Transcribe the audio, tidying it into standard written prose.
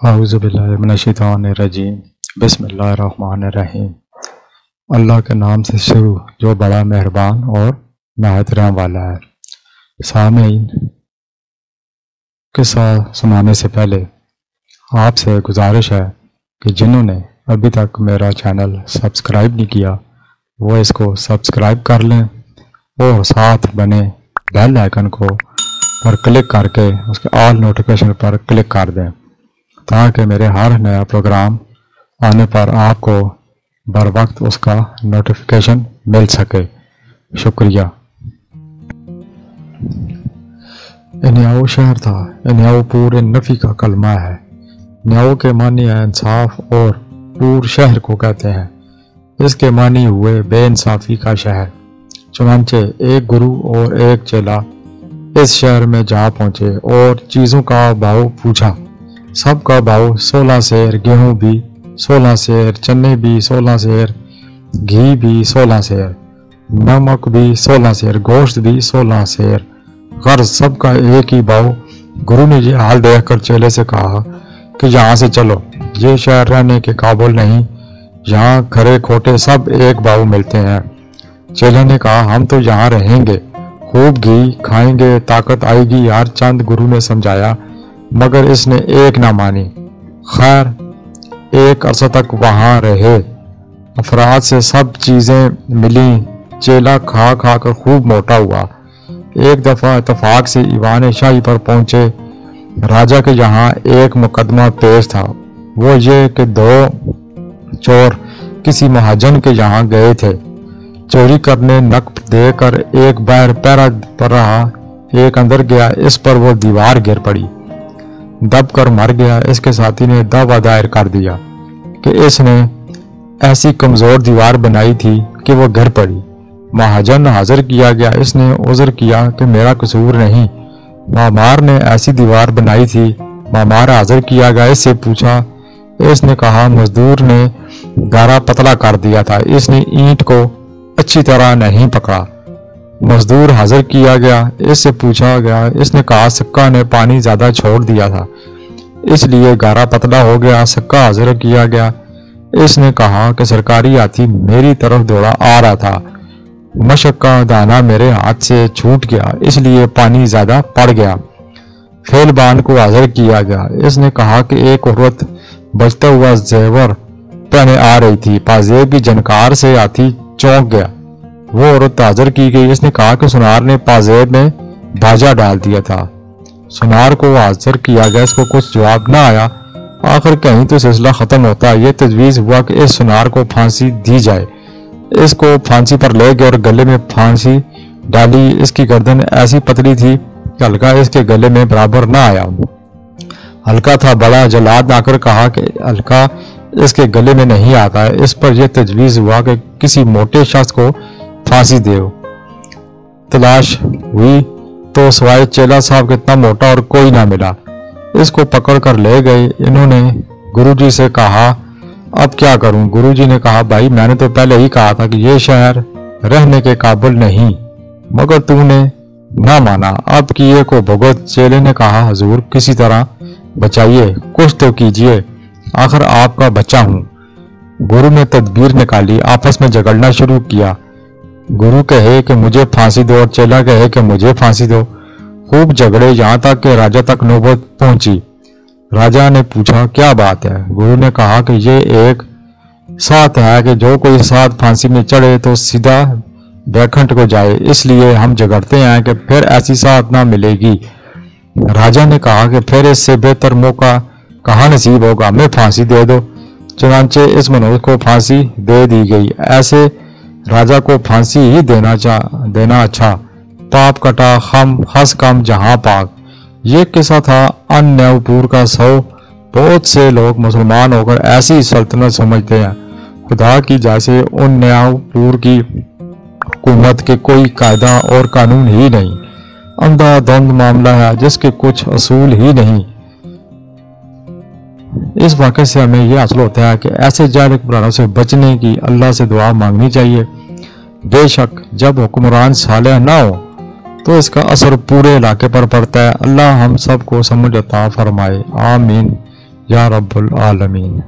औज़ुबिल्लाहिमिनश्शैतानिर्रजीम बिस्मिल्लाहिर्रहमानिर्रहीम। अल्लाह के नाम से शुरू जो बड़ा मेहरबान और नहायत रहम वाला है। सामीन, किस्सा सुनाने से पहले आपसे गुजारिश है कि जिन्होंने अभी तक मेरा चैनल सब्सक्राइब नहीं किया वो इसको सब्सक्राइब कर लें और साथ बने बेल आइकन को पर क्लिक करके उसके ऑल नोटिफिकेशन पर क्लिक कर दें ताकि मेरे हर नया प्रोग्राम आने पर आपको बर वक्त उसका नोटिफिकेशन मिल सके। शुक्रिया। न्याओ शहर था। न्याओ पूरे नफ़ी का कलमा है। न्याओ के मानी है इंसाफ और पूर शहर को कहते हैं। इसके मानी हुए बेइंसाफी का शहर। चुनांचे एक गुरु और एक चेला इस शहर में जा पहुंचे और चीज़ों का भाव पूछा। सबका भाव 16 सेर, गेहूं भी 16 सेर, चने भी 16 सेर, घी भी 16 सेर, नमक भी 16 सेर, गोश्त भी 16 सेर, गर्ज सबका एक ही भाव। गुरु ने ये हाल देखकर चेले से कहा कि यहाँ से चलो, ये शहर रहने के काबिल नहीं, यहाँ खरे खोटे सब एक भाव मिलते हैं। चेले ने कहा हम तो यहाँ रहेंगे, खूब घी खाएंगे, ताकत आएगी यार चंद। गुरु ने समझाया मगर इसने एक ना मानी। खैर एक अरसा तक वहां रहे। अफराद से सब चीजें मिली। चेला खा खा कर खूब मोटा हुआ। एक दफा इत्तेफाक से ईवान शाही पर पहुंचे। राजा के यहाँ एक मुकदमा पेश था। वो ये कि 2 चोर किसी महाजन के यहाँ गए थे। चोरी करने नकद देकर एक बाहर पहरा पर रहा, एक अंदर गया। इस पर वो दीवार गिर पड़ी, दब कर मर गया। इसके साथी ने दावा दायर कर दिया कि इसने ऐसी कमजोर दीवार बनाई थी कि वो गिर पड़ी। महाजन हाजिर किया गया। इसने उज़र किया कि मेरा कसूर नहीं, मामार ने ऐसी दीवार बनाई थी। मामार हाजिर किया गया। इससे पूछा। इसने कहा मजदूर ने गारा पतला कर दिया था, इसने ईंट को अच्छी तरह नहीं पकड़ा। मजदूर हाजिर किया गया। इससे पूछा गया। इसने कहा सक्का ने पानी ज्यादा छोड़ दिया था, इसलिए गारा पतला हो गया। सक्का हाजिर किया गया। इसने कहा कि सरकारी हाथी मेरी तरफ दौड़ा आ रहा था, मशक का दाना मेरे हाथ से छूट गया, इसलिए पानी ज्यादा पड़ गया। फेलबान को हाजिर किया गया। इसने कहा कि एक औरत बचता हुआ जेवर पहने आ रही थी, पाजेब की जनकार से हाथी चौंक गया। वो औरत हाजिर की गई। इसने कहा कि सुनार ने पाजेब में बाजा डाल दिया था। सुनार को हाजिर किया गया। इसको कुछ जवाब न आया। आखिर कहीं तो सिलसिला खत्म होता। ये तजवीज हुआ कि इस सुनार को फांसी दी जाए। इसको फांसी पर ले गए और गले में फांसी डाली। इसकी गर्दन ऐसी पतली थी कि हल्का इसके गले में बराबर न आया। हल्का था बड़ा। जल्लाद आकर कहा कि हल्का इसके गले में नहीं आता है। इस पर यह तजवीज हुआ कि किसी मोटे शख्स को फांसी देव। तलाश हुई तो सवाए चेला साहब के इतना मोटा और कोई ना मिला। इसको पकड़ कर ले गए। इन्होंने गुरुजी से कहा अब क्या करूं? गुरुजी ने कहा भाई मैंने तो पहले ही कहा था कि ये शहर रहने के काबिल नहीं, मगर तूने ना माना, अब किए को भुगत। चेले ने कहा हजूर किसी तरह बचाइए, कुछ तो कीजिए, आखिर आपका बच्चा हूं। गुरु ने तदबीर निकाली, आपस में झगड़ना शुरू किया। गुरु कहे कि मुझे फांसी दो और चेला कहे कि मुझे फांसी दो। खूब झगड़े, यहाँ तक कि राजा तक नौबत पहुंची। राजा ने पूछा क्या बात है? गुरु ने कहा कि ये एक साथ है कि जो कोई साथ फांसी में चढ़े तो सीधा बैकुंठ को जाए, इसलिए हम झगड़ते हैं कि फिर ऐसी साथ ना मिलेगी। राजा ने कहा कि फिर इससे बेहतर मौका कहाँ नसीब होगा, हमें फांसी दे दो। चुनांचे इस मनोज को फांसी दे दी गई। ऐसे राजा को फांसी ही देना अच्छा। पाप कटा खम हंस कम जहां पाक। ये किस्सा था अन्यायपुर का। 100 बहुत से लोग मुसलमान होकर ऐसी सल्तनत समझते हैं। खुदा की जैसे उन न्यायपुर की हुकूमत के कोई कायदा और कानून ही नहीं, अंधाधुंध मामला है जिसके कुछ असूल ही नहीं। इस वाक़े से हमें यह हासिल होता है कि ऐसे जाहिल हुक्मरानों से बचने की अल्लाह से दुआ मांगनी चाहिए। बेशक जब हुक्मरान सालेह ना हो तो इसका असर पूरे इलाके पर पड़ता है। अल्लाह हम सब को समझ अता फरमाए, आमीन یا رب العالمین۔